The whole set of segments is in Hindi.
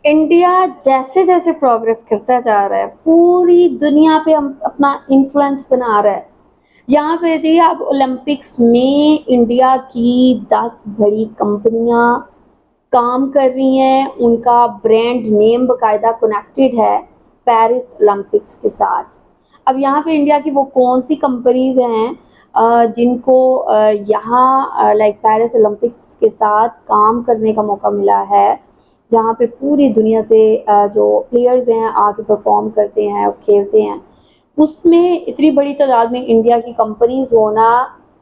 इंडिया जैसे जैसे प्रोग्रेस करता जा रहा है, पूरी दुनिया पे हम अपना इन्फ्लुएंस बना रहा है। यहाँ पे जी आप ओलंपिक्स में इंडिया की 10 बड़ी कंपनियां काम कर रही हैं, उनका ब्रांड नेम बकायदा कनेक्टेड है पेरिस ओलंपिक्स के साथ। अब यहाँ पे इंडिया की वो कौन सी कंपनीज हैं जिनको यहाँ लाइक पेरिस ओलंपिक्स के साथ काम करने का मौका मिला है, जहाँ पे पूरी दुनिया से जो प्लेयर्स हैं आके परफॉर्म करते हैं और खेलते हैं। उसमें इतनी बड़ी तादाद में इंडिया की कंपनीज होना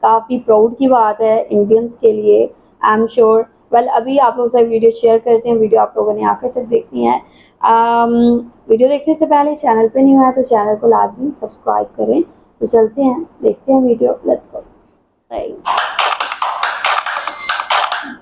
काफ़ी प्राउड की बात है इंडियंस के लिए, आई एम श्योर। वेल अभी आप लोगों से वीडियो शेयर करते हैं, वीडियो आप लोगों ने आखिर तक देखनी है। वीडियो देखने से पहले चैनल पे नहीं हुआ है तो चैनल को लाजमी सब्सक्राइब करें। तो चलते हैं, देखते हैं वीडियो, लेट्स गो। सही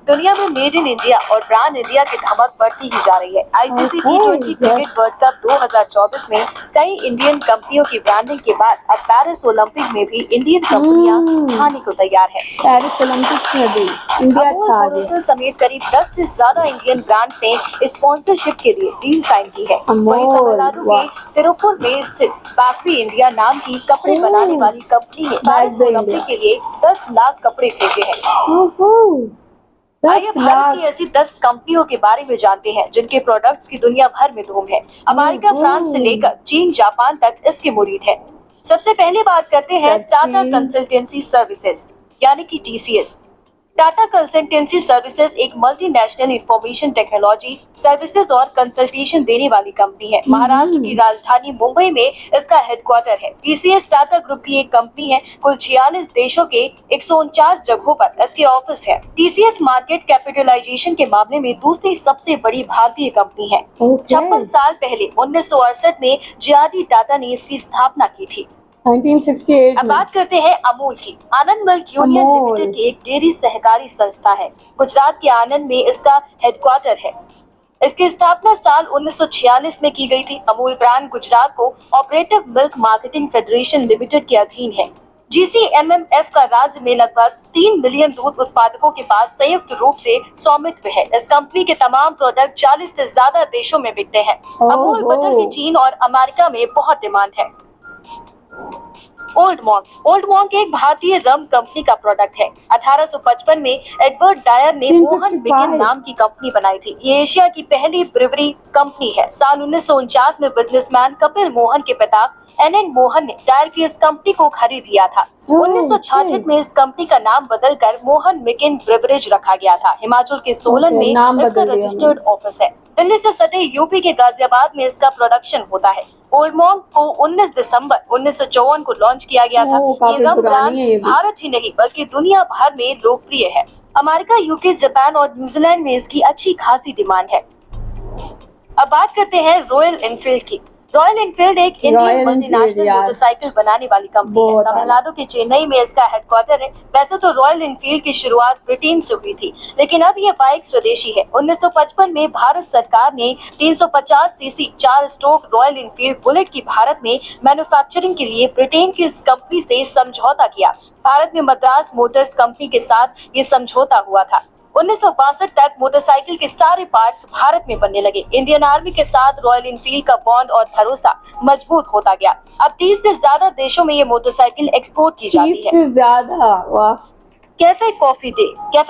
दुनिया में मेड इन इंडिया और ब्रांड इंडिया की धमक बढ़ती ही जा रही है। ICC T20 cricket world cup 2024 में कई इंडियन कंपनियों की ब्रांडिंग के बाद अब पेरिस ओलंपिक में भी इंडियन कंपनियां छाने को तैयार है। पेरिस ओलंपिक्स में भी इंडिया छा गई समेत करीब 10 से ज्यादा इंडियन ब्रांड्स ने स्पॉन्सरशिप के लिए डील साइन की है। वहीं तमिलनाडु के तिरुपुर में स्थित फैक्ट्री इंडिया नाम की कपड़े बनाने वाली कंपनी ने पेरिस ओलंपिक के लिए 10 लाख कपड़े भेजे हैं। आइए भारत की ऐसी 10 कंपनियों के बारे में जानते हैं जिनके प्रोडक्ट्स की दुनिया भर में धूम है। अमेरिका, फ्रांस से लेकर चीन, जापान तक इसके मुरीद हैं। सबसे पहले बात करते हैं टाटा कंसल्टेंसी सर्विसेज यानी कि TCS। टाटा कंसल्टेंसी सर्विसेज एक मल्टीनेशनल इंफॉर्मेशन टेक्नोलॉजी सर्विसेज और कंसल्टेशन देने वाली कंपनी है। महाराष्ट्र की राजधानी मुंबई में इसका हेडक्वार्टर है। TCS टाटा ग्रुप की एक कंपनी है। कुल 46 देशों के 149 जगहों पर इसके ऑफिस है। TCS मार्केट कैपिटलाइजेशन के मामले में दूसरी सबसे बड़ी भारतीय कंपनी है। 56 साल पहले 1968 में JRD टाटा ने इसकी स्थापना की थी। 1968 अब बात करते हैं अमूल की। आनंद मिल्क यूनियन लिमिटेड एक डेयरी सहकारी संस्था है। गुजरात के आनंद में इसका हेडक्वार्टर है। इसकी स्थापना साल 1946 में की गई थी। Amul brand Gujarat co operative milk marketing federation limited के अधीन है। GCMMF का राज्य में लगभग 3 मिलियन दूध उत्पादकों के पास संयुक्त रूप से स्वामित्व है। इस कंपनी के तमाम प्रोडक्ट 40 से ज्यादा देशों में बिकते हैं। अमूल बटर की चीन और अमेरिका में बहुत डिमांड है। ओल्ड मॉन्क एक भारतीय रम कंपनी का प्रोडक्ट है। 1855 में एडवर्ड डायर ने मोहन बिगिन नाम की कंपनी बनाई थी। ये एशिया की पहली ब्रिवरी कंपनी है। साल 1949 में बिजनेसमैन कपिल मोहन के पिता NN मोहन ने डायर की इस कंपनी को खरीद लिया था। 1966 में इस कंपनी का नाम बदलकर मोहन मिकिन ब्रिवरेज रखा गया था। हिमाचल के सोलन में इसका रजिस्टर्ड ऑफिस है। दिल्ली से सटे यूपी के गाजियाबाद में इसका प्रोडक्शन होता है। ओल्ड मॉन्क को 19 दिसंबर 1954 को लॉन्च किया गया था। ये रम ब्रांड भारत ही नहीं बल्कि दुनिया भर में लोकप्रिय है। अमेरिका, यूके, जापान और न्यूजीलैंड में इसकी अच्छी खासी डिमांड है। अब बात करते हैं रॉयल एनफील्ड की। रॉयल एनफील्ड एक इंडियन मल्टीनेशनल मोटरसाइकिल बनाने वाली कंपनी है। तमिलनाडु के चेन्नई में इसका हेडक्वार्टर है। वैसे तो रॉयल एनफील्ड की शुरुआत ब्रिटेन से हुई थी, लेकिन अब ये बाइक स्वदेशी है। 1955 में भारत सरकार ने 350 CC 4 stroke royal Enfield bullet की भारत में मैन्युफैक्चरिंग के लिए ब्रिटेन की इस कंपनी से समझौता किया। भारत में मद्रास मोटर्स कंपनी के साथ ये समझौता हुआ था। 1962 तक मोटरसाइकिल के सारे पार्ट्स भारत में बनने लगे। इंडियन आर्मी के साथ रॉयल एनफील्ड का बॉन्ड और भरोसा मजबूत होता गया। अब 30 से ज्यादा देशों में ये मोटरसाइकिल एक्सपोर्ट की जाती है। 30 से ज्यादा, वाह। कैफे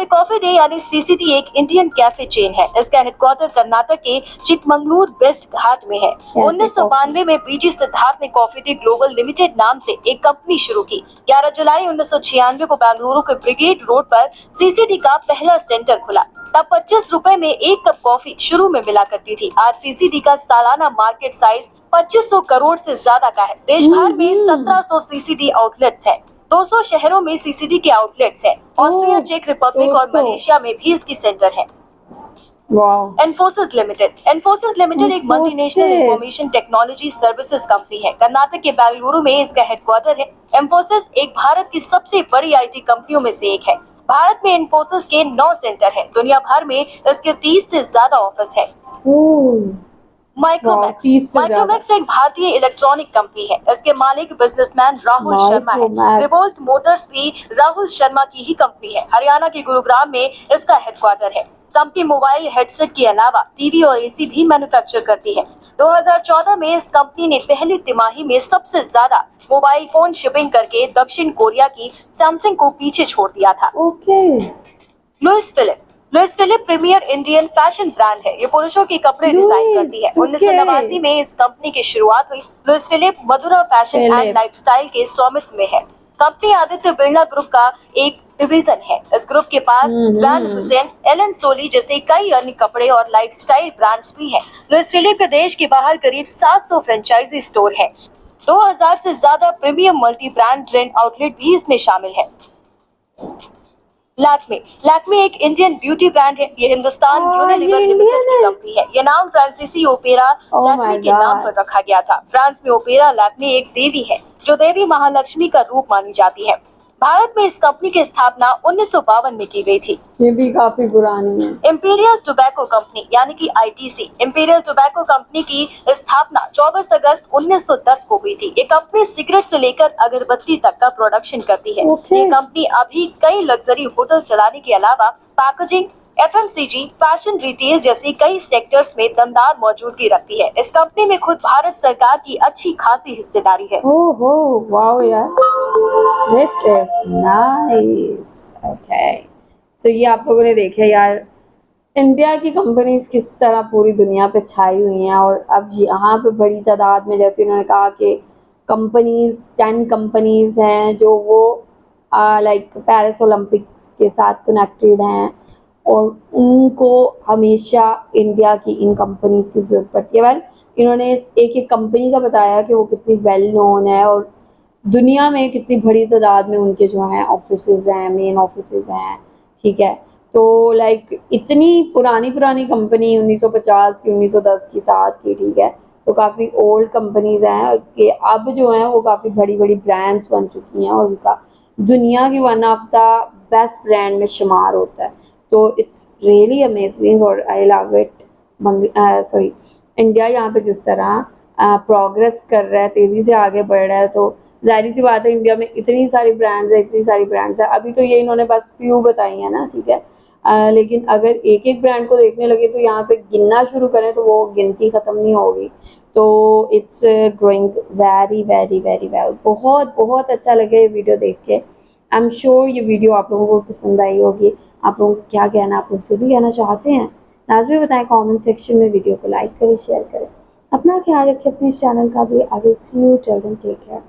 कॉफी डे यानी CCD एक इंडियन कैफे चेन है। इसका हेडक्वार्टर कर्नाटक के चिकमंगलूर वेस्ट घाट में है। 1992 में BG सिद्धार्थ ने कॉफी डे ग्लोबल लिमिटेड नाम से एक कंपनी शुरू की। 11 जुलाई 1996 को बेंगलुरु के ब्रिगेड रोड पर CCD का पहला सेंटर खुला। तब 25 रुपए में एक कप कॉफी शुरू में मिला करती थी। आज CCD का सालाना मार्केट साइज 2500 करोड़ से ज्यादा का है। देश भर में 1700 CCD आउटलेट्स हैं। 200 शहरों में CCD के आउटलेट्स हैं। ऑस्ट्रिया, चेक रिपब्लिक और मलेशिया में भी इसकी सेंटर है। एनफोसिस लिमिटेड एक multinational information technology services company है। कर्नाटक के बेंगलुरु में इसका हेडक्वार्टर है। एनफोसिस एक भारत की सबसे बड़ी IT कंपनियों में से एक है। भारत में एनफोसिस के 9 सेंटर हैं। दुनिया भर में इसके 30 से ज्यादा ऑफिस है। माइक्रोमैक्स एक भारतीय इलेक्ट्रॉनिक कंपनी है। इसके मालिक बिजनेसमैन राहुल शर्मा है। रिवोल्ट मोटर्स भी राहुल शर्मा की ही कंपनी है। हरियाणा के गुरुग्राम में इसका हेडक्वार्टर है। कंपनी मोबाइल हेडसेट के अलावा टीवी और एसी भी मैन्युफैक्चर करती है। 2014 में इस कंपनी ने पहली तिमाही में सबसे ज्यादा मोबाइल फोन शिपिंग करके दक्षिण कोरिया की सैमसंग को पीछे छोड़ दिया था। Okay. Louis Philippe premier Indian fashion brand है। ये पुरुषों के कपड़े डिजाइन करती है। 1989 में इस कंपनी की शुरुआत हुई। Louis Philippe Madura fashion and lifestyle के स्वामित्व में है। कंपनी आदित्य बिरला ग्रुप का एक डिवीजन है। इस ग्रुप के पास ब्रांड हुसैन, एलन सोली जैसे कई अन्य कपड़े और लाइफस्टाइल ब्रांड्स भी हैं। लुइस फिलिप के देश के बाहर करीब 700 फ्रेंचाइजी स्टोर हैं। 2000 से ज्यादा premium multi brand trend outlet भी इसमें शामिल है। लैक्मे एक इंडियन ब्यूटी ब्रांड है। ये हिंदुस्तान यूनिलीवर लिमिटेड की कंपनी है। ये नाम फ्रांसीसी ओपेरा लैक्मे के नाम पर रखा गया था। फ्रांस में ओपेरा लैक्मे एक देवी है जो देवी महालक्ष्मी का रूप मानी जाती है। भारत में इस कंपनी की स्थापना 1952 में की गई थी। ये भी काफी पुरानी है। इंपीरियल टोबैको कंपनी यानी कि ITC इंपीरियल टोबैको कंपनी की स्थापना 24 अगस्त 1910 को हुई थी। ये कंपनी सिगरेट से लेकर अगरबत्ती तक का प्रोडक्शन करती है। ये कंपनी अभी कई लग्जरी होटल चलाने के अलावा पैकेजिंग, FMCG, फैशन रिटेल जैसी कई सेक्टर्स में दमदार मौजूदगी रखती है। इस कंपनी में खुद भारत सरकार की अच्छी खासी हिस्सेदारी है। ओहो, वाओ यार, दिस इज नाइस। ओके, सो ये आप लोगों ने देखा यार, इंडिया की कंपनीज किस तरह पूरी दुनिया पे छाई हुई हैं। और अब यहाँ पे बड़ी तादाद में, जैसे उन्होंने कहा कि कंपनीज 10 कंपनीज हैं जो वो लाइक पेरिस ओलंपिक्स के साथ कनेक्टेड हैं और उनको हमेशा इंडिया की इन कंपनीज की ज़रूरत पड़ती है। वेल, इन्होंने एक एक कंपनी का बताया कि वो कितनी वेल नोन है और दुनिया में कितनी बड़ी तादाद में उनके जो हैं ऑफिसेज हैं, मेन ऑफिसेज हैं, ठीक है। तो लाइक इतनी पुरानी कंपनी 1950 की, 1910 की, 7 की, ठीक है, तो काफ़ी ओल्ड कंपनीज हैं कि अब जो हैं वो काफ़ी बड़ी ब्रांड्स बन चुकी हैं और उनका दुनिया की one of the best brand में शुमार होता है। तो इट्स रियली अमेजिंग और आई लव इट। इंडिया यहाँ पे जिस तरह प्रोग्रेस कर रहा है, तेज़ी से आगे बढ़ रहा है, तो जाहिर सी बात है इंडिया में इतनी सारी ब्रांड्स हैं। अभी तो ये इन्होंने बस फ्यू बताई हैं ना, ठीक है, लेकिन अगर एक एक ब्रांड को देखने लगे तो यहाँ पे गिनना शुरू करें तो वो गिनती ख़त्म नहीं होगी। तो इट्स ग्रोइंग वेरी वेल। बहुत अच्छा लगा ये वीडियो देख के। आई एम श्योर ये वीडियो आप लोगों को पसंद आई होगी। आप लोगों को क्या कहना, आप लोग जो भी कहना चाहते हैं लाजमी बताएं कमेंट सेक्शन में। वीडियो को लाइक करें, शेयर करें, अपना ख्याल रखें, अपने चैनल का भी। I will see you, till then take care.